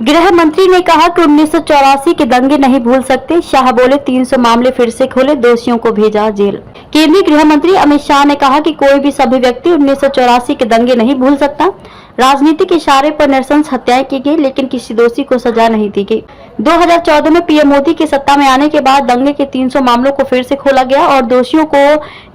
गृह मंत्री ने कहा कि 1984 के दंगे नहीं भूल सकते। शाह बोले 300 मामले फिर से खोले, दोषियों को भेजा जेल। केंद्रीय गृह मंत्री अमित शाह ने कहा कि कोई भी सभ्य व्यक्ति 1984 के दंगे नहीं भूल सकता। राजनीतिक इशारे पर नरसंस हत्याएं की गई, लेकिन किसी दोषी को सजा नहीं दी गई। 2014 में पीएम मोदी के सत्ता में आने के बाद दंगे के 300 मामलों को फिर से खोला गया और दोषियों को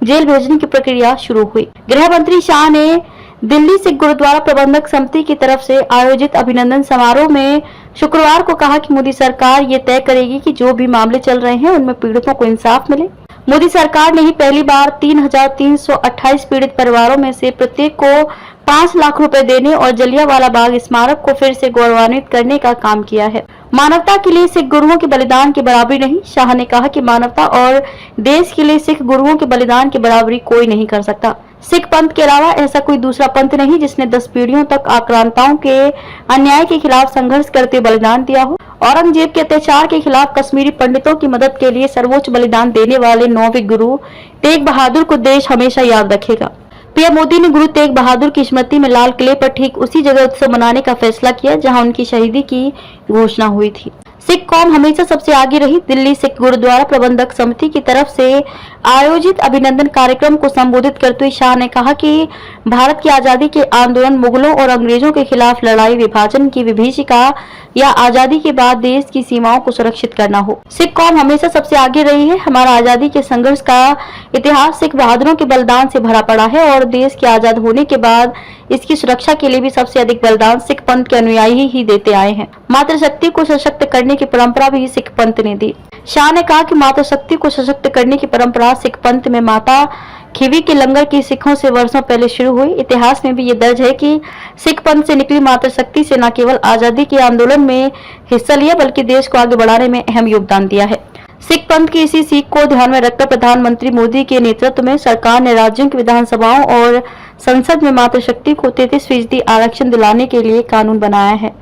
जेल भेजने की प्रक्रिया शुरू हुई। गृह मंत्री शाह ने दिल्ली सिख गुरुद्वारा प्रबंधक समिति की तरफ से आयोजित अभिनंदन समारोह में शुक्रवार को कहा कि मोदी सरकार ये तय करेगी कि जो भी मामले चल रहे हैं उनमें पीड़ितों को इंसाफ मिले। मोदी सरकार ने ही पहली बार 3,328 पीड़ित परिवारों में से प्रत्येक को 5 लाख रुपए देने और जलियांवाला बाग स्मारक को फिर से गौरवान्वित करने का काम किया है। मानवता के लिए सिख गुरुओं के बलिदान की बराबरी नहीं। शाह ने कहा कि मानवता और देश के लिए सिख गुरुओं के बलिदान की बराबरी कोई नहीं कर सकता। सिख पंथ के अलावा ऐसा कोई दूसरा पंथ नहीं जिसने 10 पीढ़ियों तक आक्रांताओं के अन्याय के खिलाफ संघर्ष करते बलिदान दिया हो। औरंगजेब के अत्याचार के खिलाफ कश्मीरी पंडितों की मदद के लिए सर्वोच्च बलिदान देने वाले 9वें गुरु तेग बहादुर को देश हमेशा याद रखेगा। पीएम मोदी ने गुरु तेग बहादुर की स्मृति में लाल किले पर ठीक उसी जगह उत्सव मनाने का फैसला किया जहां उनकी शहीदी की घोषणा हुई थी। सिख कौम हमेशा सबसे आगे रही। दिल्ली सिख गुरुद्वारा प्रबंधक समिति की तरफ से आयोजित अभिनंदन कार्यक्रम को संबोधित करते हुए शाह ने कहा कि भारत की आजादी के आंदोलन मुगलों और अंग्रेजों के खिलाफ लड़ाई, विभाजन की विभीषिका या आजादी के बाद देश की सीमाओं को सुरक्षित करना हो। सिख कौम हमेशा सबसे आगे रही है। हमारा आजादी के संघर्ष का इतिहास सिख बहादुरों के बलिदान से भरा पड़ा है और देश के आजाद होने के बाद इसकी सुरक्षा के लिए भी सबसे अधिक बलिदान सिख पंथ के अनुयायी ही देते आए हैं। मातृशक्ति को सशक्त करने की परंपरा भी सिख पंथ ने दी। शाह ने कहा कि मातृशक्ति को सशक्त करने की परंपरा सिख पंथ में माता खीवी के लंगर की सिखों से वर्षों पहले शुरू हुई। इतिहास में भी ये दर्ज है कि सिख पंथ से निकली मातृशक्ति से न केवल आजादी के आंदोलन में हिस्सा लिया बल्कि देश को आगे बढ़ाने में अहम योगदान दिया है। सिख पंथ की इसी सीख को ध्यान में रखकर प्रधानमंत्री मोदी के नेतृत्व में सरकार ने राज्यों की विधानसभाओं और संसद में मातृशक्ति को 33% आरक्षण दिलाने के लिए कानून बनाया है।